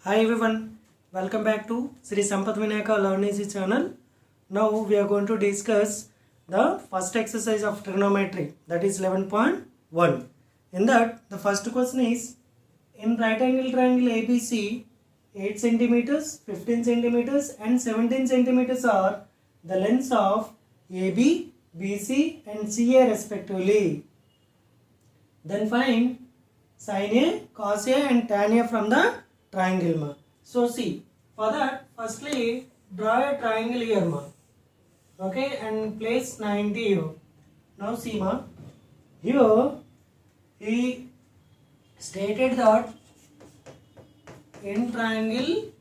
Hi everyone, welcome back to Sri Sampath Vinayaka Learn Easy channel. Now we are going to discuss the first exercise of trigonometry, that is 11.1. In that, the first question is, in right angle triangle ABC, 8 centimeters, 15 centimeters and 17 centimeters are the lengths of AB, BC and CA respectively. Then find sin A, cos A and tan A from the triangle ma. So see, for that firstly draw a triangle here ma. Okay, and place 90 here. Now see ma, here he stated that in triangle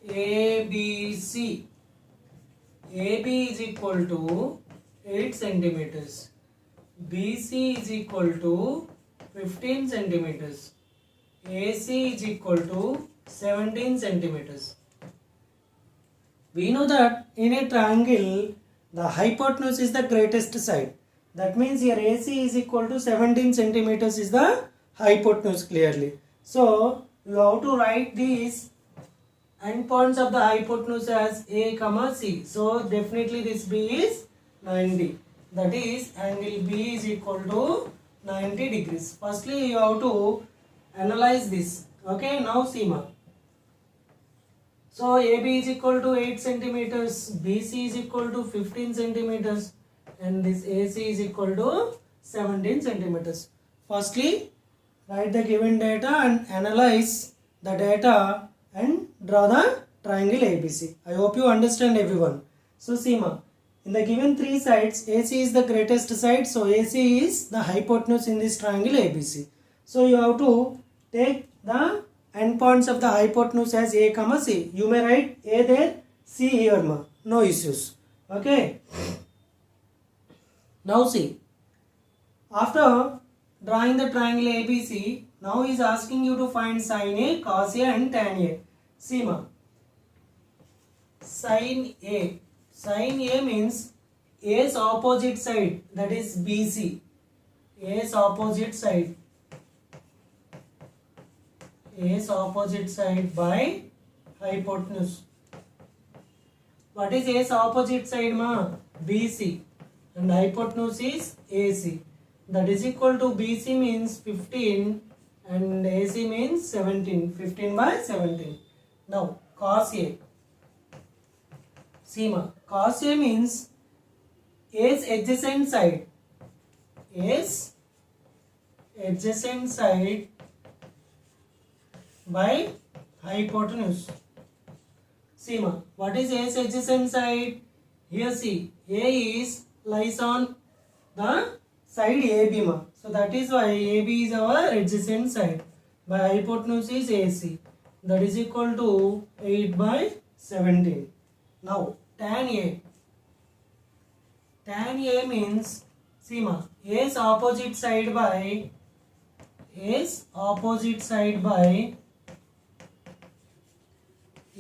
ABC, AB is equal to 8 centimeters, BC is equal to 15 centimeters, AC is equal to 17 centimeters. We know that in a triangle, the hypotenuse is the greatest side. That means here AC is equal to 17 centimeters is the hypotenuse clearly. So, you have to write these endpoints of the hypotenuse as A, C. So, definitely this B is 90. That is, angle B is equal to 90 degrees. Firstly, you have to analyze this. Okay, now see ma. So AB is equal to 8 centimeters, BC is equal to 15 centimeters and this AC is equal to 17 centimeters. Firstly, write the given data and analyze the data and draw the triangle ABC. I hope you understand everyone. So see ma, in the given three sides, AC is the greatest side, so AC is the hypotenuse in this triangle ABC. So you have to take the endpoints of the hypotenuse as A, C. You may write A there, C here ma. No issues. Okay. Now see. After drawing the triangle ABC, now he is asking you to find sin A, cos A and tan A. See ma. Sin A. Sin A means A's opposite side, that is BC. A's opposite side. A's opposite side by hypotenuse. What is A's opposite side ma? BC. And hypotenuse is AC. That is equal to BC means 15 and AC means 17. 15 by 17. Now cos A. See ma, cos A means A's adjacent side. A's adjacent side by hypotenuse. See ma, what is A's adjacent side? Here see, A is lies on the side AB ma. So that is why AB is our adjacent side. By hypotenuse is AC. That is equal to 8 by 17. Now tan A. Tan A means, see ma, A's opposite side by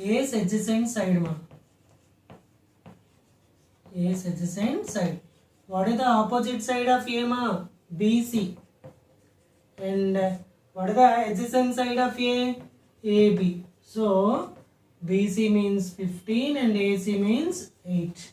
A's adjacent side ma. A's adjacent side. What is the opposite side of A ma? BC. And what is the adjacent side of A? AB. So BC means 15 and AC means 8.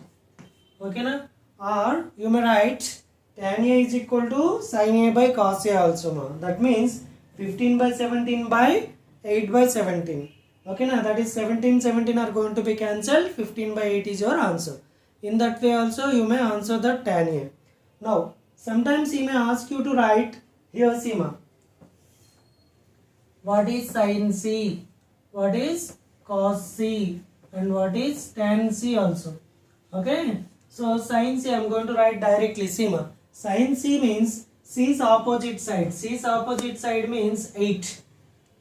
Okay na? Or you may write tan A is equal to sin A by cos A also ma. That means 15 by 17 by 8 by 17. Okay na? That is 17 are going to be cancelled. 15 by 8 is your answer. In that way also you may answer the tan A. Now sometimes he may ask you to write here see ma. What is sin C? What is cos C? And what is tan C also? Okay. So sin C I am going to write directly. See ma. Sin C means C's opposite side. C's opposite side means 8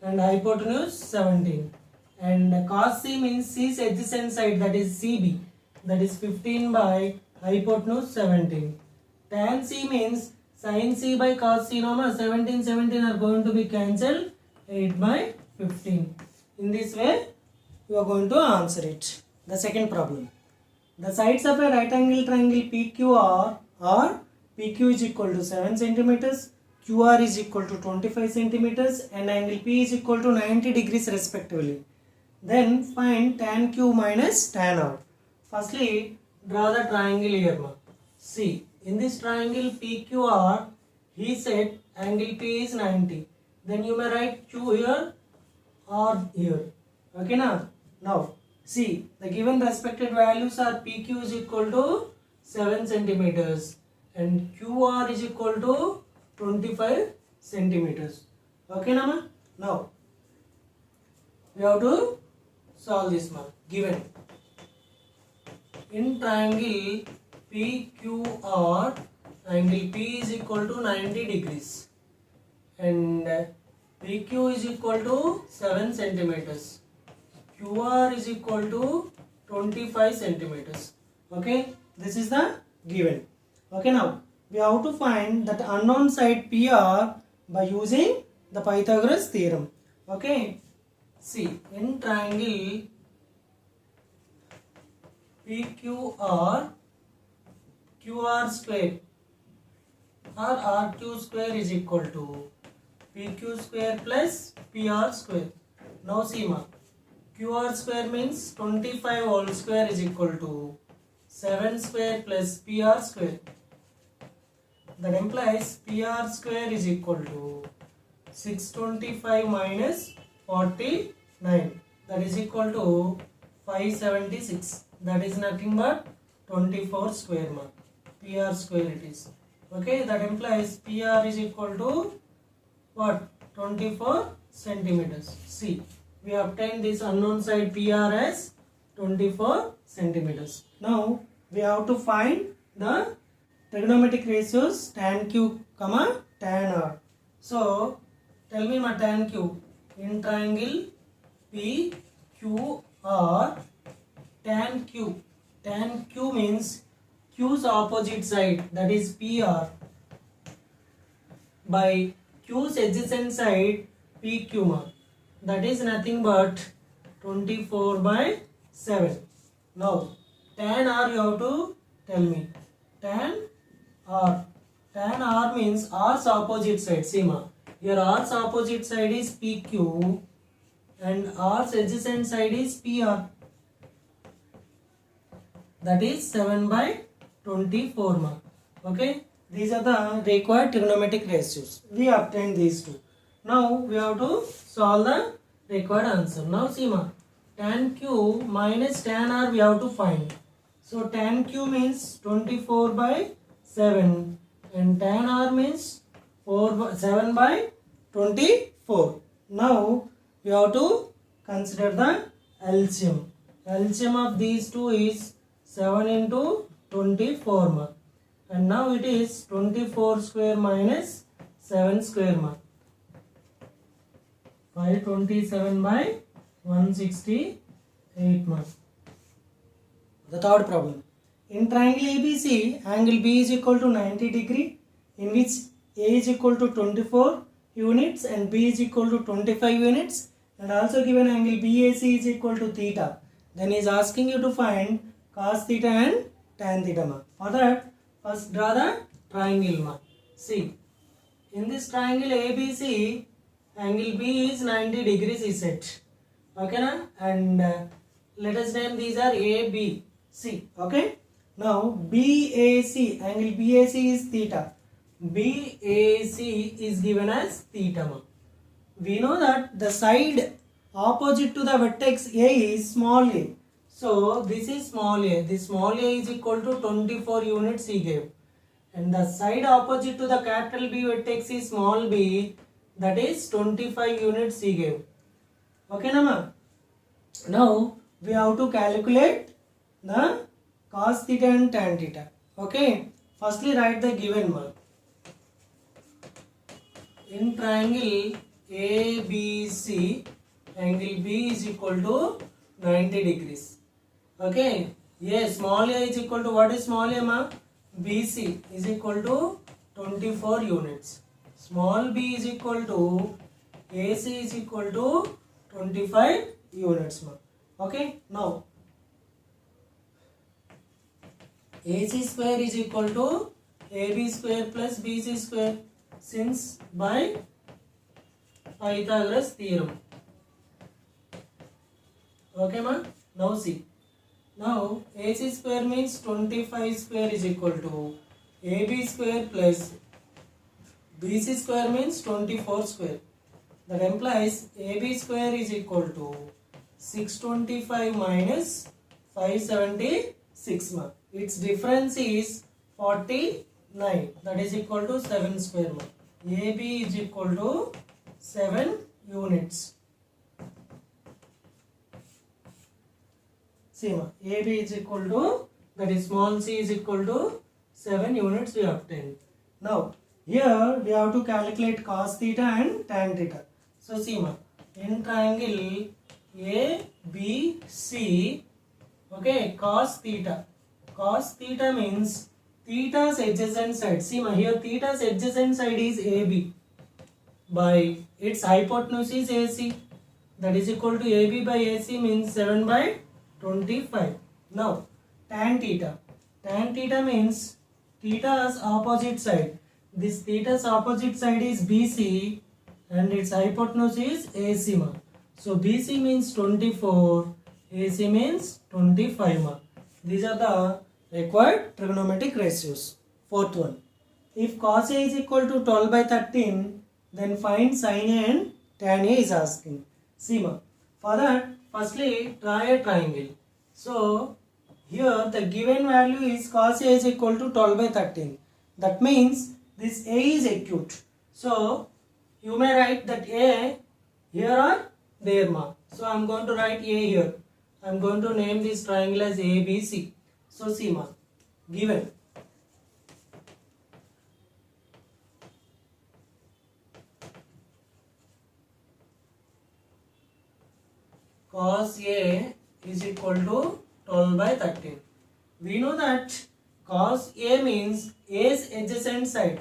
and hypotenuse 17. And cos C means C's adjacent side, that is CB. That is 15 by hypotenuse 17. Tan C means sin C by cos C. No, 17 are going to be cancelled. 8 by 15. In this way you are going to answer it. The second problem. The sides of a right angle triangle PQR are PQ is equal to 7 centimeters, QR is equal to 25 centimeters and angle P is equal to 90 degrees respectively. Then find tan q minus tan r. Firstly, draw the triangle here. See, in this triangle PQR, he said angle P is 90. Then you may write Q here or here. Okay now? Now, see, the given respected values are PQ is equal to 7 centimeters and QR is equal to 25 centimeters. Okay now? Now, we have to solve this one. Given in triangle PQR, angle P is equal to 90 degrees and PQ is equal to 7 centimeters. QR is equal to 25 centimeters. Okay, this is the given. Okay, now we have to find that unknown side PR by using the Pythagoras theorem. Okay, see, in triangle PQR, QR square or RQ square is equal to PQ square plus PR square. Now see ma, QR square means 25 whole square is equal to 7 square plus PR square. That implies PR square is equal to 625 minus 49. That is equal to 576. That is nothing but 24 square mark. PR square it is. Okay, that implies PR is equal to what? 24 centimeters. See, we obtained this unknown side PR as 24 centimeters. Now, we have to find the trigonometric ratios tan q, tan r. So, tell me my tan q. In triangle PQR, tan q. Tan q means Q's opposite side, that is PR, by Q's adjacent side PQ, that is nothing but 24 by 7. Now, tan R you have to tell me. Tan R. Tan R means R's opposite side. See ma, here R's opposite side is PQ and R's adjacent side is PR. That is 7 by 24 mark. Okay, these are the required trigonometric ratios. We obtained these two. Now we have to solve the required answer. Now see ma, tan q minus tan r we have to find. So tan q means 24 by 7 and tan r means 7 by 24. Now we have to consider the LCM. LCM of these two is 7 into 24 mark. And now it is 24 square minus 7 square mark. 527 by 168 mark. The third problem. In triangle ABC, angle B is equal to 90 degree, in which A is equal to 24 units and B is equal to 25 units, and also given angle BAC is equal to theta. Then he is asking you to find cos theta and tan theta ma. For that, first draw the triangle ma. See, in this triangle ABC, angle B is 90 degrees is set. Okay na? And let us name these are A, B, C. Okay. Now BAC, angle BAC is theta. BAC is given as theta ma. We know that the side opposite to the vertex A is small a. So this is small a. This small a is equal to 24 units he gave. And the side opposite to the capital B vertex is small b. That is 25 units he gave. Okay nama? Now we have to calculate the cos theta and tan theta. Okay. Firstly write the given one. In triangle ABC, angle B is equal to 90 degrees. Okay. Yes, small a is equal to, what is small a ma? BC is equal to 24 units. Small b is equal to AC is equal to 25 units ma. Okay. Now AC square is equal to AB square plus BC square, since by Pythagoras theorem. Okay ma. Now see, now AC square means 25 square is equal to AB square plus BC square means 24 square. That implies AB square is equal to 625 minus 576 ma. Its difference is 49. That is equal to 7 square ma. AB is equal to 7 units. See ma, AB is equal to, that is small c is equal to 7 units we obtained. Now here we have to calculate cos theta and tan theta. So see ma, in triangle ABC, okay, cos theta means theta's adjacent side. See ma, here theta's adjacent side is AB by its hypotenuse is AC. That is equal to AB by AC means 7 by 25. Now tan theta means theta's opposite side. This theta's opposite side is BC and its hypotenuse is AC ma. So BC means 24, AC means 25 ma. These are the required trigonometric ratios. Fourth one, if cos A is equal to 12 by 13, then find sin A and tan A is asking. See ma, for that firstly draw a triangle. So here the given value is cos A is equal to 12 by 13. That means this A is acute. So you may write that A here or there ma. So I am going to write A here. I am going to name this triangle as ABC. So see ma, given cos A is equal to 12 by 13. We know that cos A means A's adjacent side,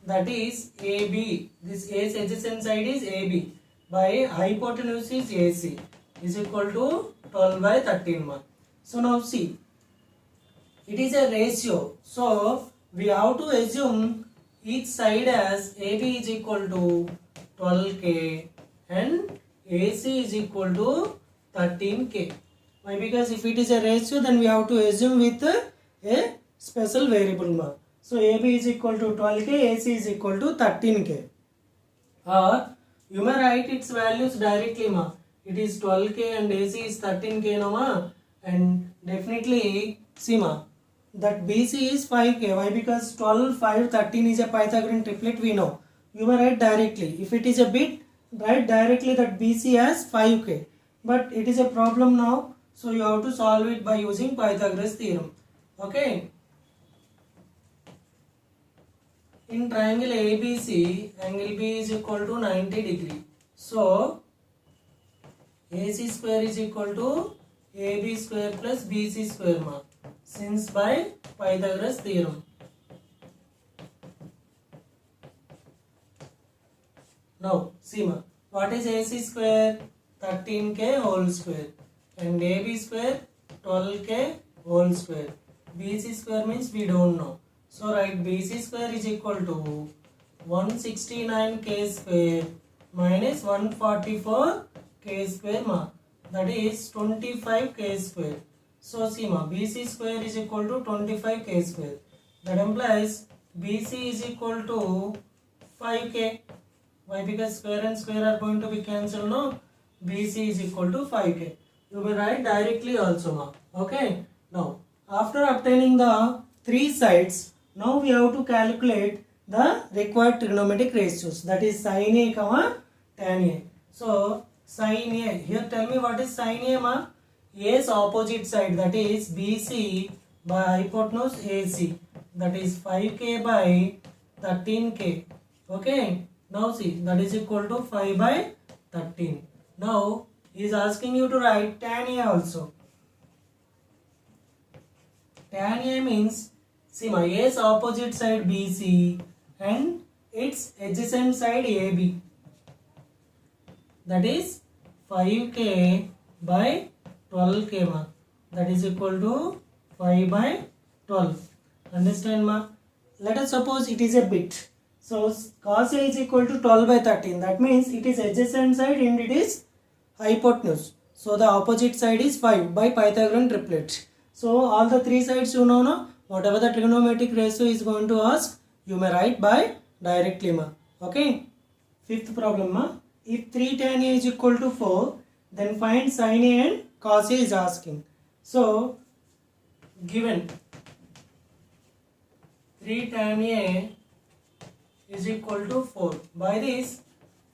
that is AB. This A's adjacent side is AB by hypotenuse is AC is equal to 12 by 13 ma. So now see, it is a ratio. So we have to assume each side as AB is equal to 12K and AC is equal to 13K. Why? Because if it is a ratio, then we have to assume with a special variable ma. So AB is equal to 12K, AC is equal to 13K. Or you may write its values directly ma. It is 12K and AC is 13K no ma. And definitely see ma, that BC is 5K. Why? Because 12, 5, 13 is a Pythagorean triplet we know. You may write directly. If it is a bit, write directly that BC as 5K. But it is a problem now. So you have to solve it by using Pythagoras theorem. Okay. In triangle ABC, angle B is equal to 90 degree. So AC square is equal to AB square plus BC square ma. Since by Pythagoras theorem. Now see ma, what is AC square? 13K whole square and AB square 12K whole square. BC square means we don't know. So write BC square is equal to 169K square minus 144K square ma. That is 25K square. So see ma, BC square is equal to 25K square. That implies BC is equal to 5K. Why? Because square and square are going to be cancelled no. BC is equal to 5K. You will write directly also ma. Okay. Now after obtaining the three sides, now we have to calculate the required trigonometric ratios, that is sin A comma tan A. So sin A, here tell me what is sin A ma? A's opposite side, that is BC by hypotenuse AC, that is 5K by 13K. Okay. Now see, that is equal to 5 by 13. Now he is asking you to write tan A also. Tan A means, see my A's opposite side BC and its adjacent side AB, that is 5K by 12K ma. That is equal to 5 by 12. Understand ma? Let us suppose it is a bit. So cos A is equal to 12 by 13. That means it is adjacent side and it is hypotenuse. So the opposite side is 5 by Pythagorean triplet. So all the three sides you know now. Whatever the trigonometric ratio is going to ask, you may write by directly ma. Okay. Fifth problem ma. If 3 tan A is equal to 4, then find sin A and cos A is asking. So given 3 tan A is equal to 4. By this,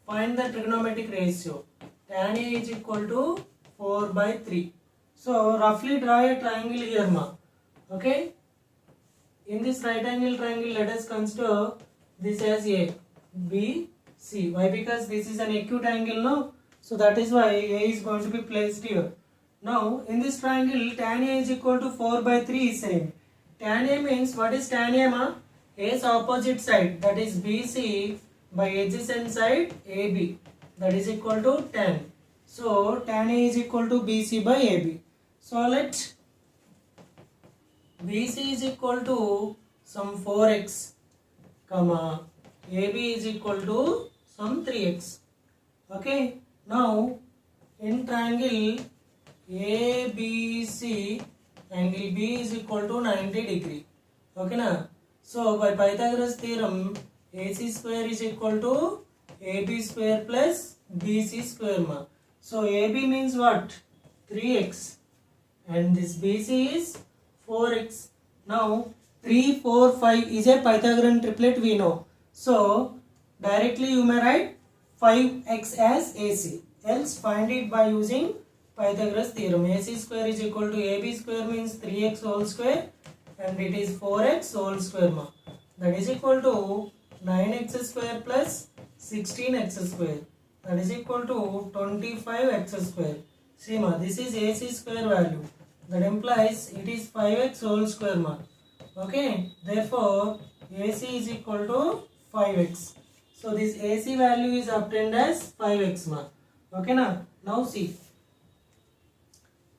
find the trigonometric ratio. Tan A is equal to 4 by 3. So roughly draw a triangle here ma. Okay. In this right angle triangle, let us consider this as A, B, C. Why? Because this is an acute angle, no? So that is why A is going to be placed here. Now in this triangle, tan A is equal to 4 by 3 is same. Tan A means, what is tan A ma? A's opposite side, that is BC by adjacent side AB, that is equal to tan. So tan A is equal to BC by AB. So let BC is equal to some 4x, comma AB is equal to some 3x. Okay. Now in triangle ABC, angle B is equal to 90 degree. Okay na? So by Pythagoras theorem, AC square is equal to AB square plus BC square ma. So AB means what? 3x and this BC is 4x. Now 3, 4, 5 is a Pythagorean triplet we know. So directly you may write 5x as AC. Else find it by using Pythagoras theorem. AC square is equal to AB square means 3x whole square and it is 4x whole square ma. That is equal to 9x square plus 16x square. That is equal to 25x square. See ma, this is AC square value. That implies it is 5x whole square ma. Okay. Therefore AC is equal to 5x. So this AC value is obtained as 5x ma. Okay na. Now see,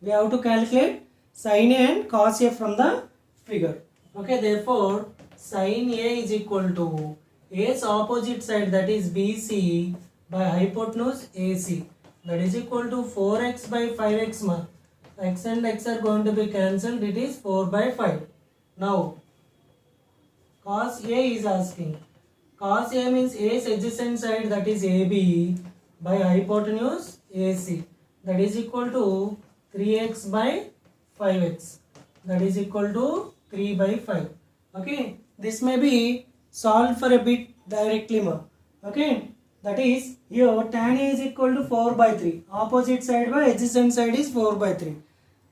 we have to calculate sin A and cos A from the figure. Okay. Therefore sin A is equal to A's opposite side, that is BC by hypotenuse AC, that is equal to 4x by 5x ma. X and x are going to be cancelled. It is 4 by 5. Now cos A is asking. Cos A means A's adjacent side, that is AB by hypotenuse AC, that is equal to 3x by 5x, that is equal to 3 by 5. Okay. This may be solved for a bit directly ma. Okay. That is, here tan A is equal to 4 by 3. Opposite side by adjacent side is 4 by 3.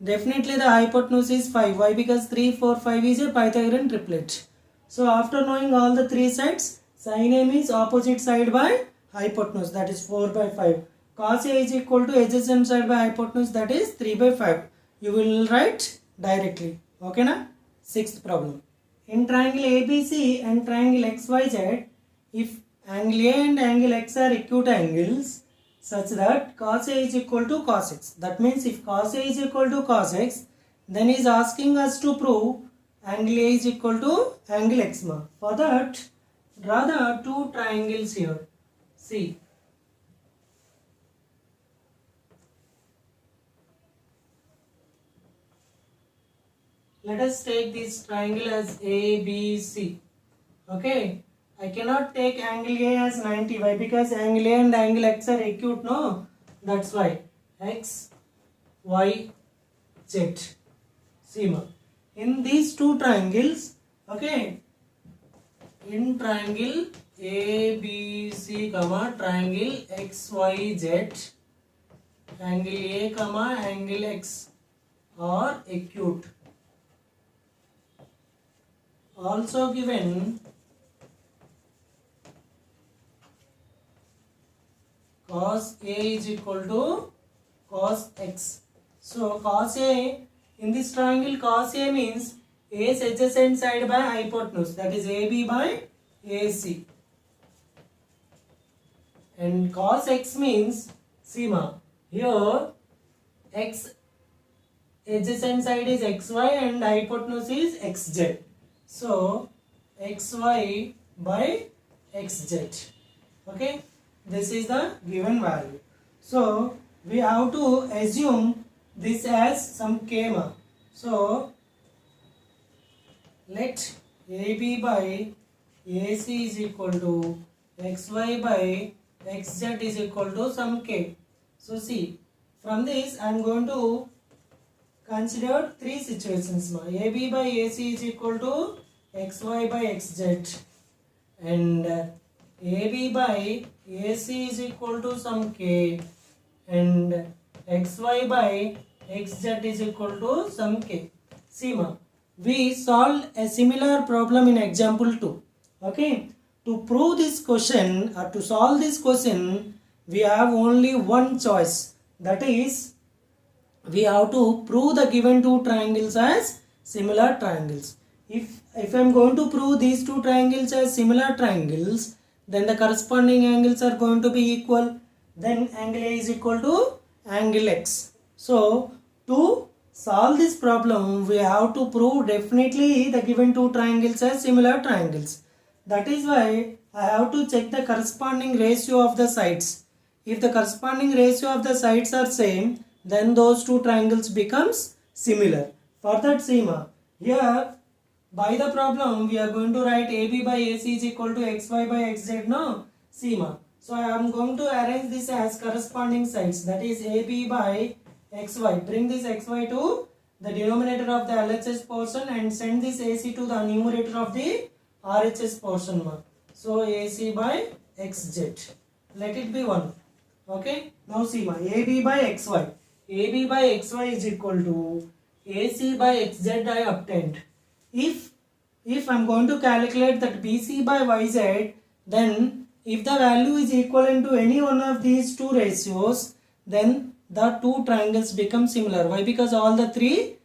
Definitely the hypotenuse is 5. Why? Because 3, 4, 5 is a Pythagorean triplet. So after knowing all the three sides, sin A means opposite side by hypotenuse, that is 4 by 5. Cos A is equal to adjacent side by hypotenuse, that is 3 by 5. You will write directly. Okay na? Sixth problem. In triangle ABC and triangle XYZ, if angle A and angle X are acute angles such that cos A is equal to cos X. That means if cos A is equal to cos X, then he is asking us to prove angle A is equal to angle X ma. For that, draw the two triangles here. See. Let us take this triangle as ABC. Okay. I cannot take angle A as 90. Why? Because angle A and angle X are acute, no? That's why. X, Y, Z. See ma. In these two triangles, okay, in triangle ABC, triangle XYZ, angle A, angle X are acute. Also given cos A is equal to cos X. So cos A, in this triangle cos A means A's adjacent side by hypotenuse, that is AB by AC. And cos X means, see ma, here X adjacent side is XY and hypotenuse is XZ. So XY by XZ. Okay. This is the given value. So we have to assume this as some k ma. So let AB by AC is equal to XY by XZ is equal to some k. So see, from this I am going to consider three situations. AB by AC is equal to XY by XZ, and AB by AC is equal to some k, and XY by XZ is equal to some k. See ma, we solved a similar problem in example 2. Okay, to prove this question or to solve this question, we have only one choice, that is we have to prove the given two triangles as similar triangles. If I am going to prove these two triangles as similar triangles, then the corresponding angles are going to be equal. Then angle A is equal to angle X. So to solve this problem, we have to prove definitely the given two triangles as similar triangles. That is why I have to check the corresponding ratio of the sides. If the corresponding ratio of the sides are same, then those two triangles becomes similar. For that, see ma, here by the problem we are going to write AB by AC is equal to XY by XZ. No, see ma. So I am going to arrange this as corresponding sides, that is AB by XY. Bring this XY to the denominator of the LHS portion and send this AC to the numerator of the RHS portion ma. So AC by XZ. Let it be 1. Okay. Now see ma, AB by XY. AB by XY is equal to AC by XZ I obtained. If I am going to calculate that BC by YZ, then if the value is equivalent to any one of these two ratios, then the two triangles become similar. Why? Because all the three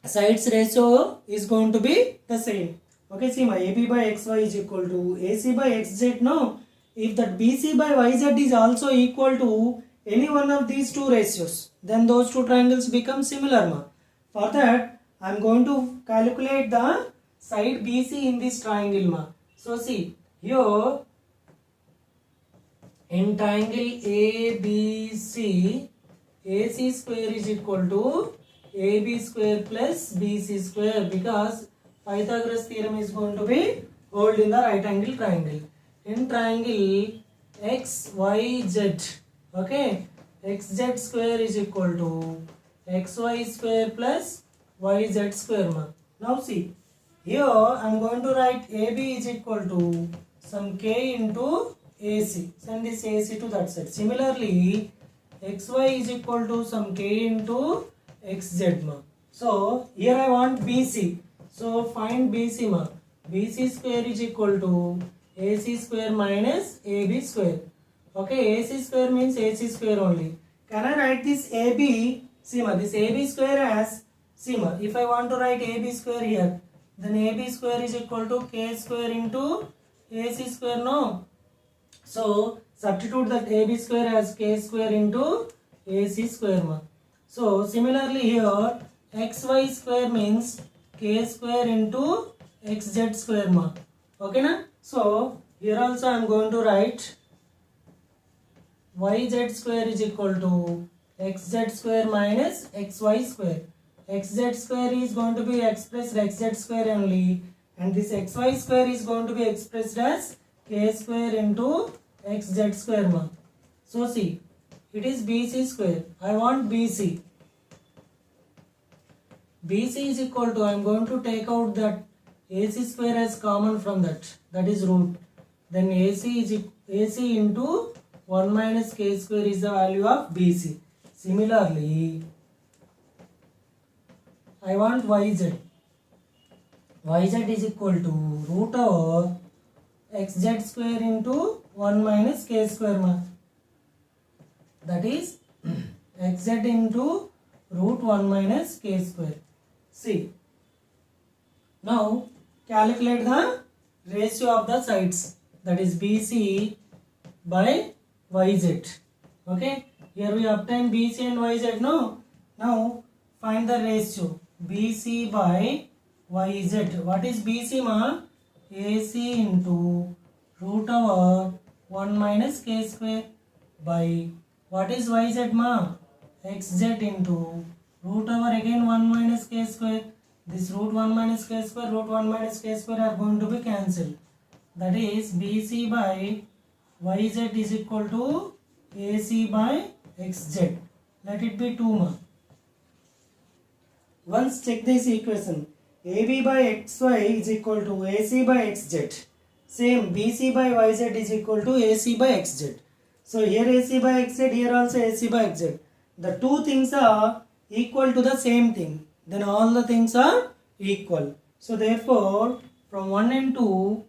sides ratio is going to be the same. Okay, see my AB by XY is equal to AC by XZ. No, if that BC by YZ is also equal to any one of these two ratios, then those two triangles become similar ma. For that, I am going to calculate the side BC in this triangle ma. So see, here in triangle ABC, AC square is equal to AB square plus BC square, because Pythagoras theorem is going to be hold in the right angle triangle. In triangle XYZ, okay, XZ square is equal to XY square plus YZ square ma. Now see, here I am going to write AB is equal to some K into AC. Send this AC to that side. Similarly, XY is equal to some K into XZ ma. So here I want BC. So find BC ma. BC square is equal to AC square minus AB square. Okay, AC square means AC square only. Can I write this AB? See ma, this AB square as, see ma, if I want to write AB square here, then AB square is equal to K square into AC square. No. So substitute that AB square as K square into AC square ma. So similarly here XY square means K square into XZ square ma. Okay na? So here also I am going to write YZ square is equal to XZ square minus XY square. XZ square is going to be expressed XZ square only, and this XY square is going to be expressed as K square into XZ square ma. So see, it is BC square. I want BC. BC is equal to, I am going to take out that AC square as common from that is root. Then AC into 1 minus K square is the value of BC. Similarly, I want YZ. YZ is equal to root over XZ square into 1 minus K square ma. That is XZ into root 1 minus K square. See, now calculate the ratio of the sides, that is BC by YZ. Okay, here we obtain BC and YZ. No, now find the ratio BC by YZ. What is BC ma? AC into root over 1 minus K square by What is yz ma? Xz into root over again 1 minus k square. This root 1 minus k square, root 1 minus k square are going to be cancelled. That is bc by yz is equal to ac by xz. Let it be 2 ma. Once check this equation. AB by xy is equal to AC by xz. Same BC by yz is equal to AC by xz. So here AC by xz, here also AC by xz. The two things are equal to the same thing. Then all the things are equal. So therefore from 1 and 2,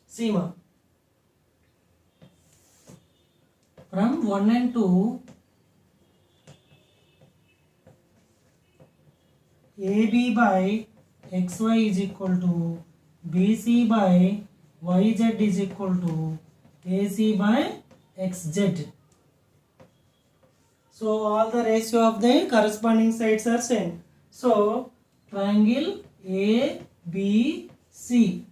see ma. From 1 and 2, AB by xy is equal to BC by yz is equal to AC by xz. So all the ratio of the corresponding sides are same. So triangle ABC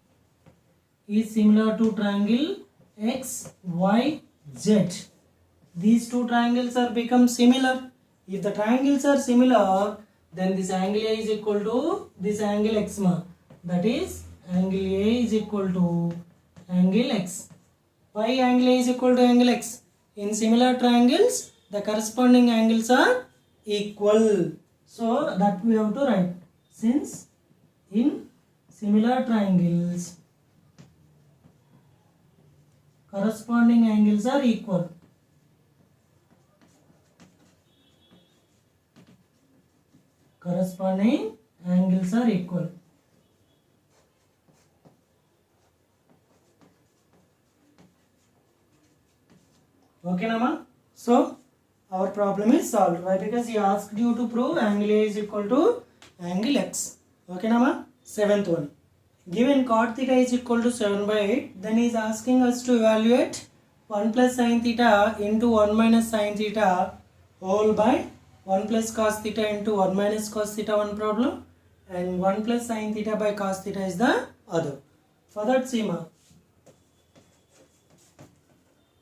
is similar to triangle XYZ. These two triangles are become similar. If the triangles are similar, then this angle A is equal to this angle X ma. That is angle A is equal to angle X. Why angle A is equal to angle X? In similar triangles, the corresponding angles are equal. So that we have to write. Since in similar triangles, corresponding angles are equal. Corresponding angles are equal. Okay, Nama? So our problem is solved. Why? Because he asked you to prove angle A is equal to angle X. Okay, Nama? Seventh one. Given cot theta is equal to 7 by 8, then he is asking us to evaluate 1 plus sin theta into 1 minus sin theta whole by 1 plus cos theta into 1 minus cos theta one problem, and 1 plus sin theta by cos theta is the other. For that, see ma,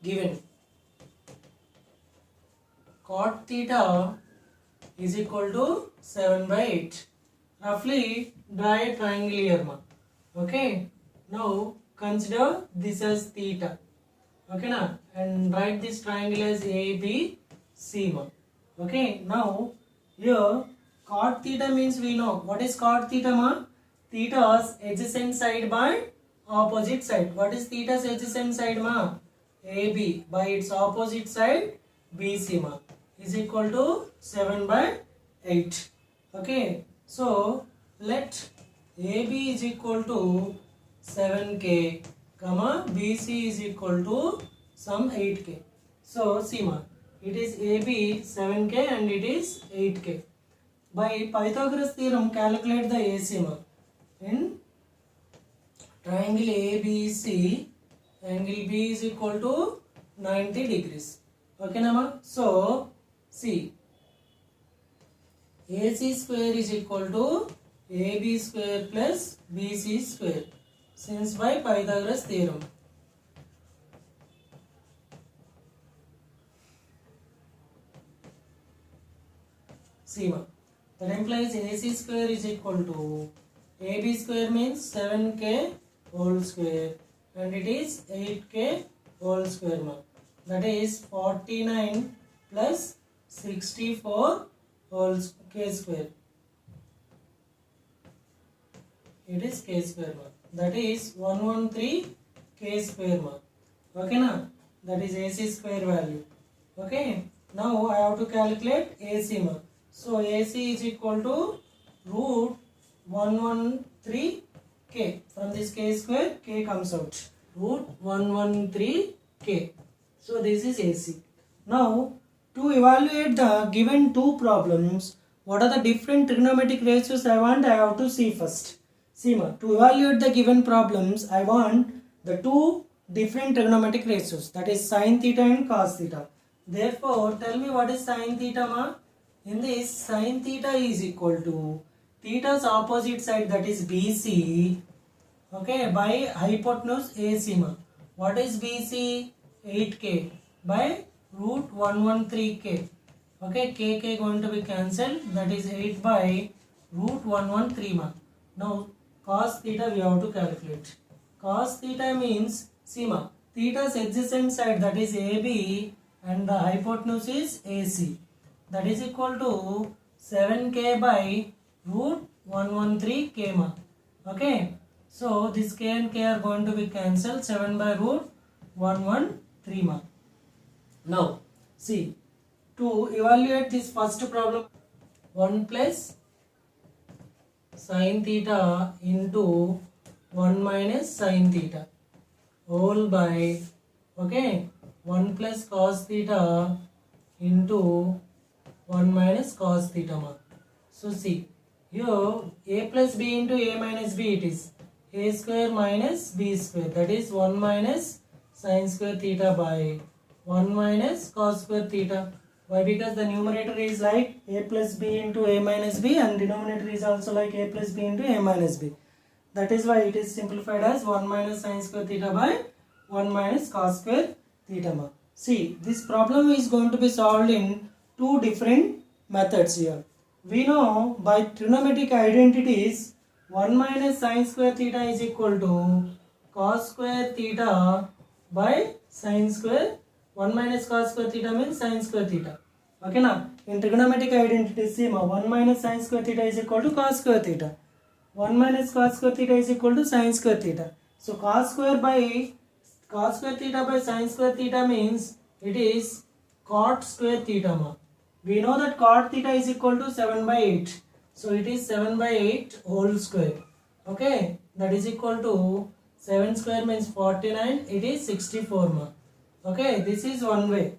given cot theta is equal to 7 by 8. Roughly draw a triangle here ma. Okay. Now consider this as theta. Okay na, and write this triangle as ABC ma. Okay, now here cot theta means we know. What is cot theta ma? Theta's adjacent side by opposite side. What is theta's adjacent side ma? AB by its opposite side BC ma is equal to 7 by 8. Okay, so let AB is equal to 7k, comma BC is equal to some 8k. So see ma, it is AB 7k and it is 8k. By Pythagoras theorem, calculate the AC ma. In triangle ABC, angle B is equal to 90 degrees. Okay na ma? So see, AC square is equal to AB square plus BC square, since by Pythagoras theorem. See ma, that implies AC square is equal to AB square means 7k whole square and it is 8k whole square ma. That is 49 plus 64 whole k square. It is k square ma. That is 113 k square ma. Okay na? That is AC square value. Okay. Now I have to calculate AC ma. So AC is equal to root 113k. From this k square, k comes out. Root 113k. So this is AC. Now to evaluate the given two problems, what are the different trigonometric ratios I want? I have to see first. See ma, to evaluate the given problems, I want the two different trigonometric ratios, that is sin theta and cos theta. Therefore, tell me what is sin theta ma? In this, sin theta is equal to theta's opposite side, that is BC, okay, by hypotenuse AC ma. What is BC? 8k. by root 113k. Okay, k going to be cancelled. That is 8 by root 113 ma. Now cos theta we have to calculate. Cos theta means, see ma, theta's adjacent side, that is AB, and the hypotenuse is AC. That is equal to 7k by root 113k ma. Okay, so this k and k are going to be cancelled. 7 by root 113 ma. Now see, to evaluate this first problem, 1 plus sin theta into 1 minus sin theta whole by, okay, 1 plus cos theta into 1 minus cos theta ma. So see, here a plus b into a minus b, it is a square minus b square, that is 1 minus sin square theta by 1 minus cos square theta. Why? Because the numerator is like a plus b into a minus b and denominator is also like a plus b into a minus b. That is why it is simplified as 1 minus sin square theta by 1 minus cos square theta ma. See, this problem is going to be solved in two different methods here. We know by trigonometric identities 1 minus sin square theta is equal to cos square theta by sin square. 1 minus cos square theta means sin square theta. Okay now, in trigonometric identities, see, 1 minus sin square theta is equal to cos square theta. 1 minus cos square theta is equal to sin square theta. So cos square theta by sin square theta means it is cot square theta ma. We know that cot theta is equal to 7 by 8. So it is 7 by 8 whole square. Okay, that is equal to 7 square means 49. It is 64 ma. Okay, this is one way.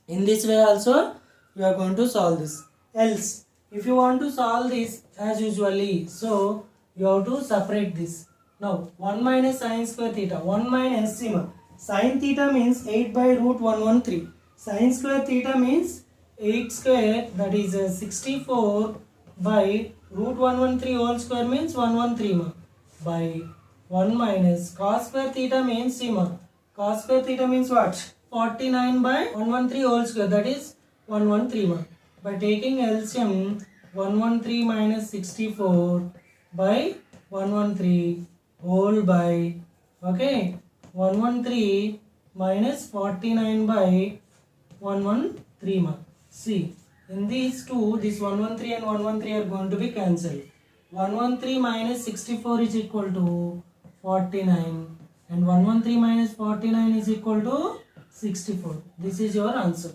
In this way also you are going to solve this. Else, if you want to solve this as usually, so you have to separate this. Now 1 minus sin square theta, 1 minus sin theta means 8 by root 113. Sin square theta means 8 square, that is 64 by root 113 whole square means 113 by 1 minus cos square theta means cos square theta means what? 49 by 113 whole square, that is 113 by taking LCM, 113 minus 64 by 113 whole by, okay, 113 minus 49 by 113 See, in these two, this 113 and 113 are going to be cancelled. 113 minus 64 is equal to 49 and 113 minus 49 is equal to 64. This is your answer.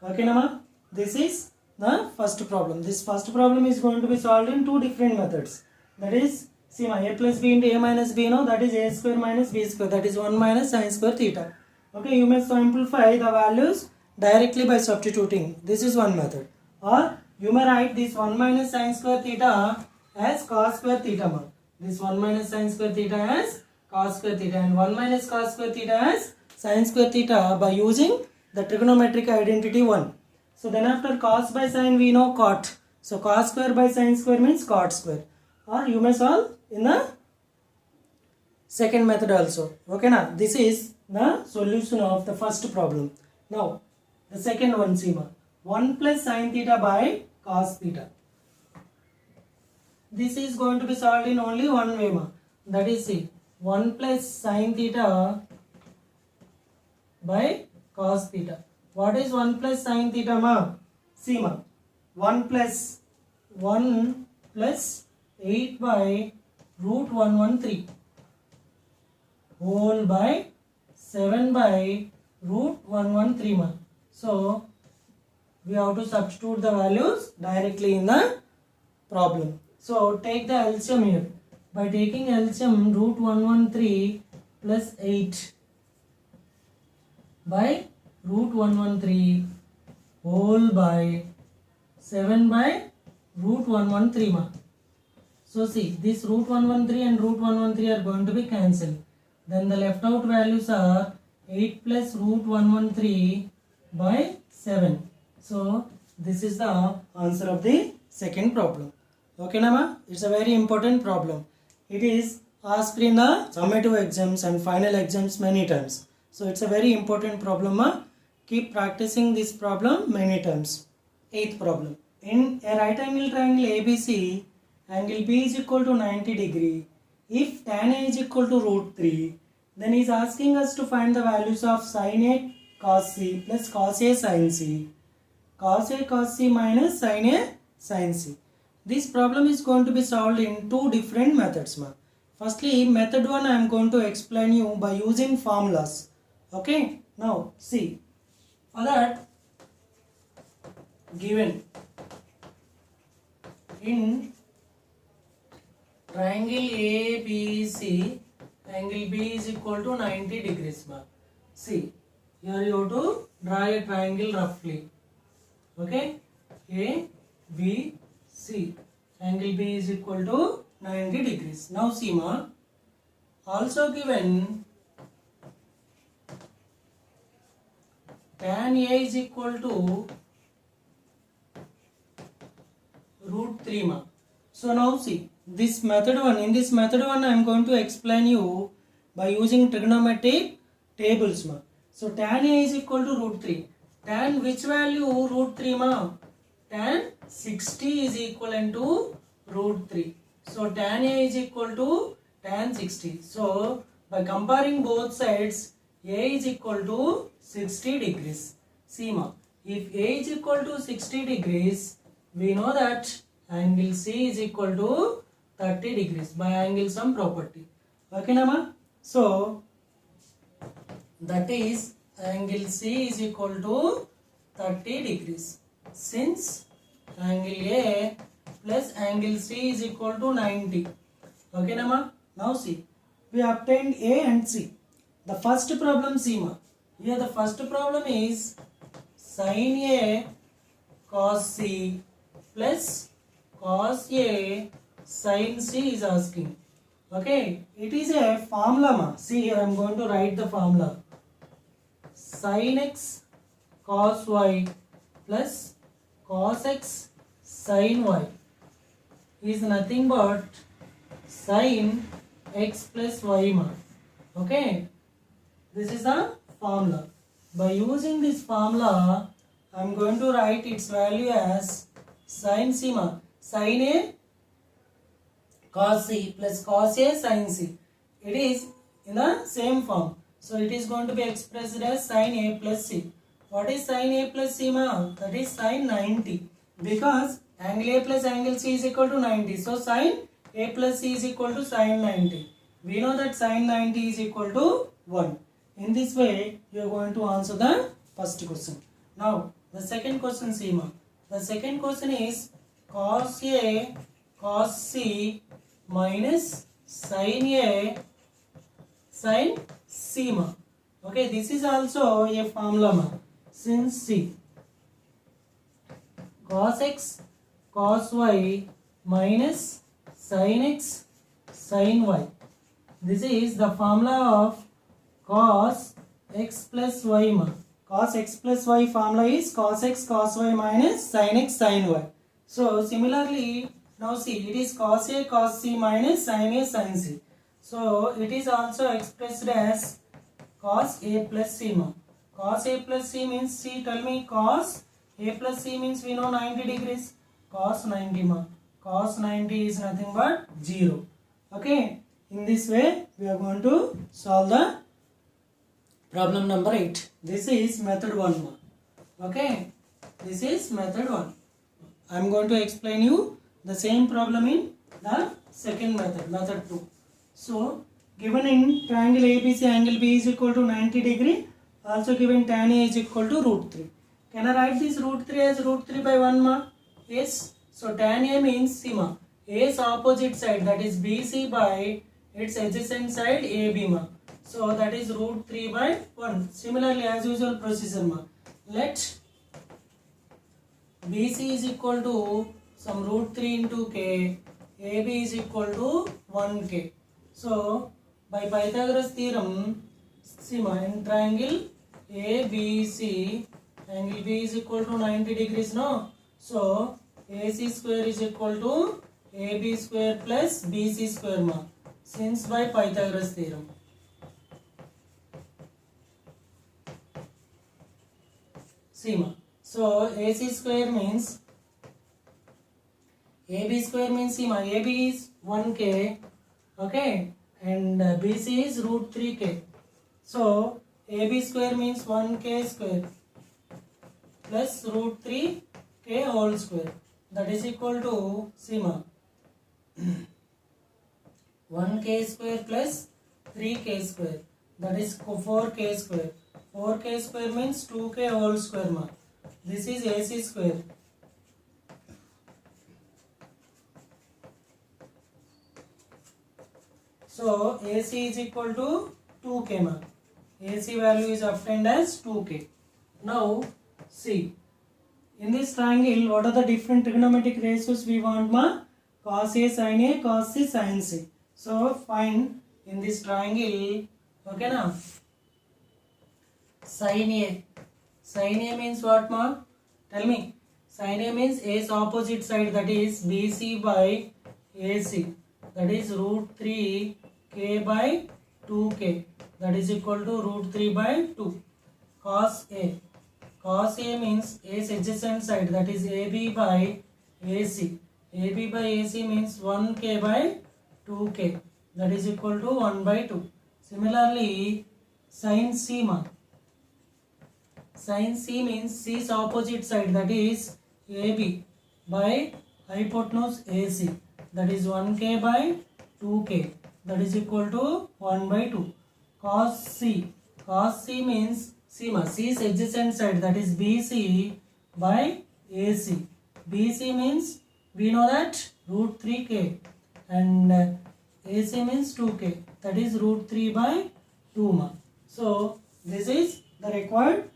Okay, Nama? This is the first problem. This first problem is going to be solved in two different methods. That is, see, a plus b into a minus b, no, that is a square minus b square, that is 1 minus sin square theta. Okay, you may simplify the values directly by substituting. This is one method. Or you may write this 1 minus sin square theta as cos square theta. This 1 minus sin square theta as cos square theta and 1 minus cos square theta as sin square theta by using the trigonometric identity 1. So then after cos by sin we know cot. So cos square by sin square means cot square. Or you may solve in the second method also. Okay na? This is the solution of the first problem. Now the second one, Seema. 1 plus sin theta by cos theta. This is going to be solved in only one way, ma. That is, see, 1 plus sin theta by cos theta. What is 1 plus sin theta, ma? See, ma. 1 plus 8 by root 113 whole by 7 by root 113, ma. So we have to substitute the values directly in the problem. So take the LCM here. By taking LCM, root 113 plus 8 by root 113 whole by 7 by root 113. So see, this root 113 and root 113 are going to be cancelled. Then the left out values are 8 plus root 113 by 7. So this is the answer of the second problem. Okay, Nama? It's a very important problem. It is asked in the summative exams and final exams many times. So it's a very important problem. Keep practicing this problem many times. Eighth problem. In a right angle triangle ABC, angle B is equal to 90 degree. If tan A is equal to root 3, then he is asking us to find the values of sin A cos C plus cos A sin C. Cos A cos C minus sin A sin C. This problem is going to be solved in two different methods. Firstly, method 1 I am going to explain you by using formulas. Okay, now see. For that, given in triangle ABC, angle B is equal to 90 degrees. See, here you have to draw a triangle roughly. Okay, A, B, C. Angle B is equal to 90 degrees. Now see ma, also given tan A is equal to root 3 ma. So now see, this method 1, in this method 1 I am going to explain you by using trigonometric tables ma. So tan A is equal to root 3. Tan which value root 3 ma? Tan 60 is equivalent to root 3. So tan A is equal to tan 60. So by comparing both sides, A is equal to 60 degrees. See ma, if A is equal to 60 degrees, we know that angle C is equal to 30 degrees by angle sum property. Okay nama? So that is angle C is equal to 30 degrees. Since angle A plus angle C is equal to 90. Okay nama? Now see, we obtained A and C. The first problem see ma. Here the first problem is sin A cos C plus cos A sin C is asking. Okay, it is a formula ma. See here I am going to write the formula. Sin X cos Y plus cos X sin Y is nothing but sin X plus Y ma. Okay, this is the formula. By using this formula, I am going to write its value as sin C ma. Sin A cos C plus cos A sin C. It is in the same form. So it is going to be expressed as sin A plus C. What is sin A plus C ma? That is sin 90. Because angle A plus angle C is equal to 90. So sin A plus C is equal to sin 90. We know that sin 90 is equal to 1. In this way, you are going to answer the first question. Now, the second question see ma. The second question is cos A cos C minus sin A sin C ma. Okay, this is also a formula ma. Since C cos X cos Y minus sin X sin Y. This is the formula of cos X plus Y ma. Cos X plus Y formula is cos X cos Y minus sin X sin Y. So similarly, now see, it is cos A cos C minus sin A sin C. So it is also expressed as cos A plus C ma. Cos A plus C means, see, tell me, cos A plus C means we know 90 degrees. Cos 90 ma. Cos 90 is nothing but 0. Okay. In this way, we are going to solve the problem number 8. This is method 1 ma. Okay. This is method 1. I am going to explain you the same problem in the second method, method 2. So, given in triangle ABC, angle B is equal to 90 degree. Also given tan A is equal to root 3. Can I write this root 3 as root 3 by 1 ma? Yes. So tan A means C ma. A's opposite side, that is BC by its adjacent side AB ma. So that is root 3 by 1. Similarly, as usual procedure ma. Let BC is equal to some root 3 into K. AB is equal to 1K. So by Pythagoras theorem, see ma, in triangle ABC, angle B is equal to 90 degrees, no? So AC square is equal to AB square plus BC square ma. Since by Pythagoras theorem. See ma. So AC square means AB square means see ma, AB is 1k, okay, and BC is root 3k. So AB square means 1k square plus root 3k whole square, that is equal to see ma 1k square plus 3k square, that is 4k square. 4k square means 2k whole square ma. This is AC square. So AC is equal to 2k ma. AC value is obtained as 2k. Now see, in this triangle what are the different trigonometric ratios we want ma? Cos A sin A, cos C sin C. So find in this triangle, okay na, sin A. Sin A means what ma? Tell me. Sin A means A's opposite side, that is BC by AC, that is root 3k by 2k, that is equal to root 3 by 2. Cos A. Cos A means A's adjacent side, that is AB by AC. AB by AC means 1k by 2k, that is equal to 1 by 2. Similarly, sin C ma. Sin C means C's opposite side, that is AB by hypotenuse AC, that is 1k by 2k, that is equal to 1 by 2. Cos C. Cos C means C ma, C's adjacent side, that is BC by AC. BC means we know that root 3k and AC means 2k, that is root 3 by 2 ma. So this is the required,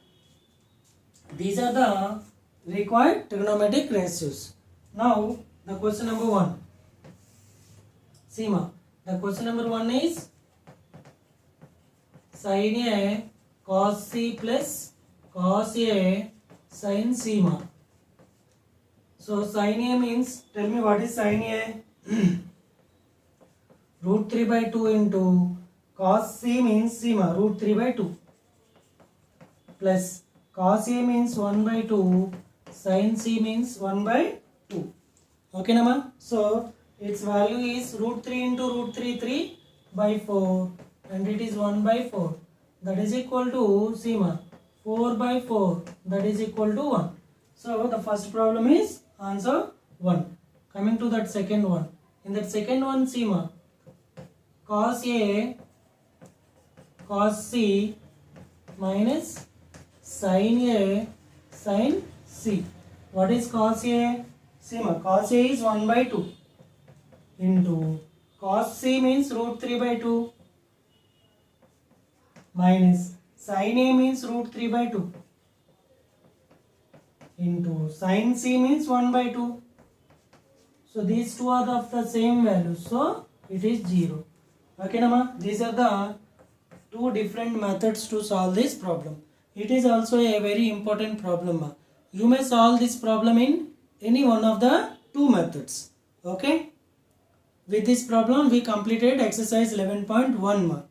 these are the required trigonometric ratios. Now the question number 1. See ma, the question number 1 is sin A cos C plus cos A sin C ma. So sin A means, tell me what is sin A? Root 3 by 2 into cos C means C ma, root 3 by 2 plus cos A means 1 by 2, sin C means 1 by 2. Okay na ma? So its value is root 3 into root 3, 3 by 4, and it is 1 by 4, that is equal to see ma 4 by 4, that is equal to 1. So the first problem is answer 1. Coming to that second one. In that second one, see ma, cos A cos C minus sin A sin C. What is cos A? See ma, cos A is 1 by 2 into cos C means root 3 by 2 minus sin A means root 3 by 2 into sin C means 1 by 2. So these two are of the same value, so it is 0. Okay nama, these are the two different methods to solve this problem. It is also a very important problem. You may solve this problem in any one of the two methods. Okay. With this problem we completed exercise 11.1.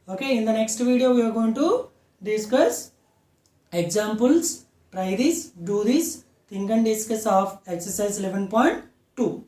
Okay, in the next video we are going to discuss examples. Try this, do this, think and discuss of exercise 11.2.